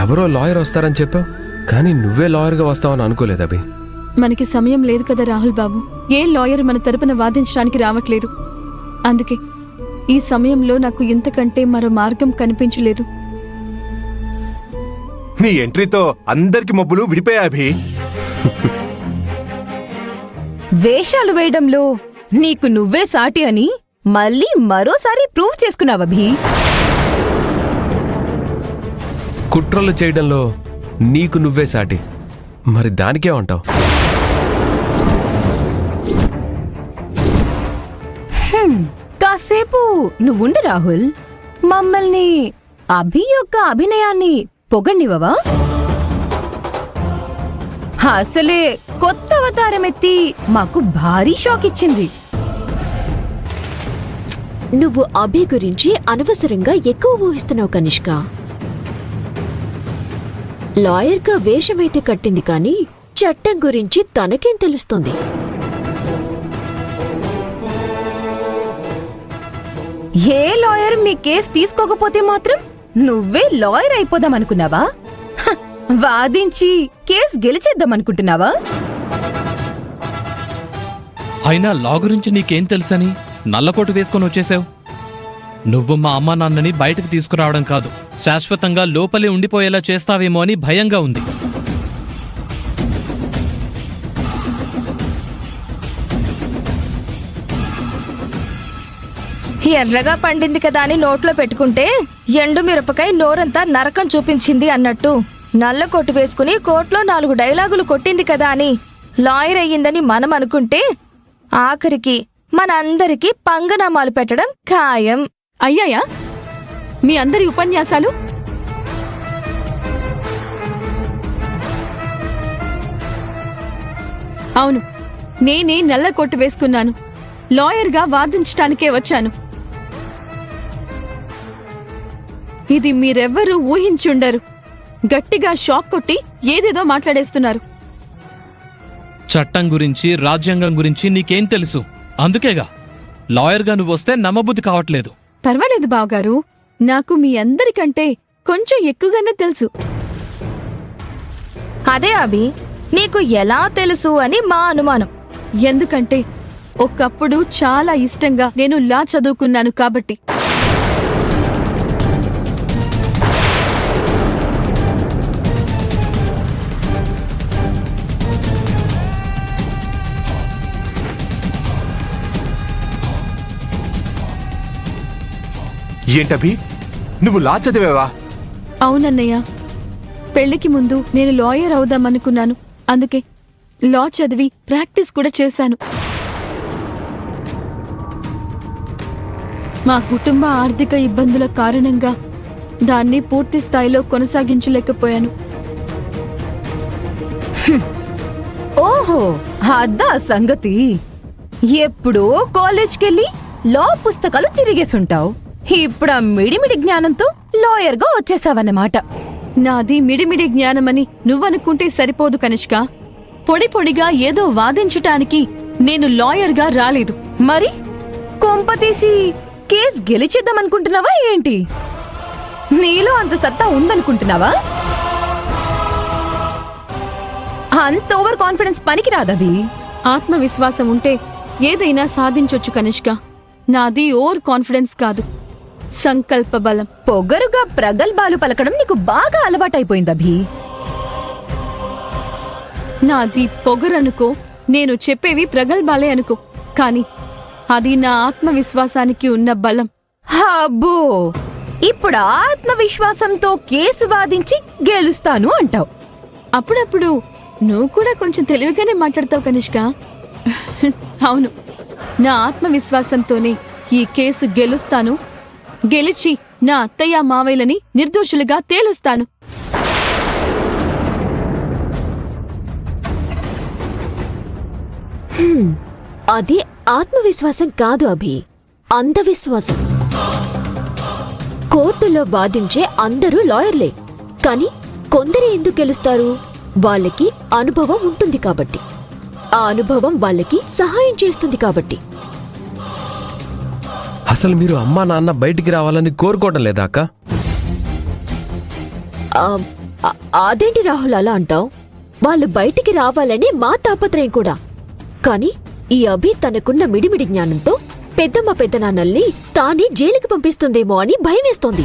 ఎవరో లాయర్ వస్తారని చెప్పావు, కానీ నువ్వే లాయర్గా వస్తావని అనుకోలేదు అభి. మనకి సమయం లేదు కదా రాహుల్ బాబు. ఏ లాయర్ మన తరపున వాదించడానికి రావట్లేదు. అందుకే ఈ సమయంలో నాకు ఇంతకంటే మరో మార్గం కనిపించలేదు. నీ ఎంట్రీతో అందరికి మబ్బులు విడిపోయాయి అభి. వేషాలు వేయడంలో నీకు నువ్వే సాటి అని మళ్ళీ మరోసారి ప్రూవ్ చేసుకున్నావభి. కుట్రలు చేయడంలో నీకు నువ్వే సాటి, మరి దానికే ఉంటావు. కాసేపు నువ్వుండు రాహుల్. మమ్మల్ని అభి యొక్క అభినయాన్ని పొగణ్నివవా? అసలే కొత్త అవతారం ఎత్తి మాకు భారీ షాక్ ఇచ్చింది. నువ్వు అభి గురించి అనవసరంగా ఎక్కువ ఊహిస్తున్నావు కనిష్క. లాయర్గా వేషమైతే కట్టింది కానీ చట్టం గురించి తనకేం తెలుస్తుంది? ఏ లాయర్ మీ కేసు తీసుకోకపోతే మాత్రం నువ్వే లాయర్ అయిపోదామనుకున్నావా? వాదించి కేసు గెలిచేద్దామనుకుంటున్నావా? అయినా లా గురించి నీకేం తెలుసని నల్లకోటు వేసుకొని వచ్చేసావు? నువ్వు మా అమ్మా నాన్నని బయటకు తీసుకురావడం కాదు, శాశ్వతంగా లోపలే ఉండిపోయేలా చేస్తావేమో అని భయంగా ఉంది. ఎర్రగా పండింది కదా అని నోట్లో పెట్టుకుంటే ఎండు మిరపకాయ నోరంతా నరకం చూపించింది అన్నట్టు, నల్ల కొట్టు వేసుకుని కోర్టులో 4 డైలాగులు కొట్టింది కదా అని లాయర్ అయ్యిందని మనం అనుకుంటే ఆఖరికి మనందరికీ పంగనామాలు పెట్టడం ఖాయం. అయ్యాయా మీ అందరి ఉపన్యాసాలు? అవును, నేనే నల్ల కొట్టు వేసుకున్నాను. లాయర్గా వాదించటానికే వచ్చాను. ఇది మీరెవ్వరూ ఊహించుండరు. గట్టిగా షాక్ కొట్టి ఏదేదో మాట్లాడేస్తున్నారు. చట్టం గురించి, రాజ్యాంగం గురించి నీకేం తెలుసు? అందుకేగా లాయర్గా నువ్వొస్తే నమ్మబుద్ధి కావట్లేదు. పర్వాలేదు బావగారు, నాకు మీ అందరికంటే కొంచెం ఎక్కువగానే తెలుసు. అదే అభి, నీకు ఎలా తెలుసు అని మా అనుమానం. ఎందుకంటే ఒకప్పుడు చాలా ఇష్టంగా నేను లా చదువుకున్నాను కాబట్టి. ఏంటభి, నువ్వు లా చదివావా? అవునన్నయ్య, పెళ్లికి ముందు నేను లాయర్ అవుదామనుకున్నాను. అందుకే లా చదివి ప్రాక్టీస్ కూడా చేశాను. మా కుటుంబ ఆర్థిక ఇబ్బందుల కారణంగా దాన్ని పూర్తి స్థాయిలో కొనసాగించలేకపోయాను. ఓహో, అద్దా సంగతి. ఎప్పుడో కాలేజ్కెళ్ళి లా పుస్తకాలు తిరిగేసుంటావు. ఇప్పుడు ఆ మిడిమిడి జ్ఞానంతో లాయర్గా వచ్చేసావన్నమాట. నాది మిడిమిడి జ్ఞానమని నువ్వనుకుంటే సరిపోదు కనిష్క. పొడి పొడిగా ఏదో వాదించటానికి నేను లాయర్గా రాలేదు. మరి కొంపతీసి కేస్ గెలిచేద్దామనుకుంటున్నావా ఏంటి? నీలో అంత సత్తా ఉందనుకుంటున్నావా? అంత ఓవర్ కాన్ఫిడెన్స్ పనికి రాదవి. ఆత్మవిశ్వాసం ఉంటే ఏదైనా సాధించొచ్చు కనిష్క. నాది ఓవర్ కాన్ఫిడెన్స్ కాదు, సంకల్ప బలం. పొగరుగా ప్రగల్భాలు పలకడం నీకు బాగా అలవాటైపోయిందభి. నాది పొగరనుకో, నేను చెప్పేవి ప్రగల్భాలే అనుకో, కాని అది నా ఆత్మవిశ్వాసానికి ఉన్న బలం. అబ్బో, ఇప్పుడు ఆత్మవిశ్వాసంతో కేసు వాదించి గెలుస్తాను అంటావు. అప్పుడప్పుడు నువ్వు కూడా కొంచెం తెలివిగానే మాట్లాడతావు కనిష్క. అవును, నా ఆత్మవిశ్వాసంతోనే ఈ కేసు గెలుస్తాను. గెలిచి నా అత్తయ్య మావయ్యలని నిర్దోషులుగా తేలుస్తాను. అది ఆత్మవిశ్వాసం కాదు అభి, అంధవిశ్వాసం. కోర్టులో వాదించే అందరూ లాయర్లే, కానీ కొందరే ఎందుకు గెలుస్తారు? వాళ్ళకి అనుభవం ఉంటుంది కాబట్టి. ఆ అనుభవం వాళ్ళకి సహాయం చేస్తుంది కాబట్టి. అసలు మీరు అమ్మా నాన్న బయటికి రావాలని కోరుకోవడం లేదా అక్క? అదేంటి రాహుల్ అలా అంటావు? వాళ్ళు బయటికి రావాలని మా తాపత్రయం కూడా. కాని ఈ అభి తనకున్న మిడిమిడి జ్ఞానంతో పెద్దమ్మ పెద్దనాన్నల్ని తానే జైలుకి పంపిస్తుందేమో అని భయమేస్తోంది.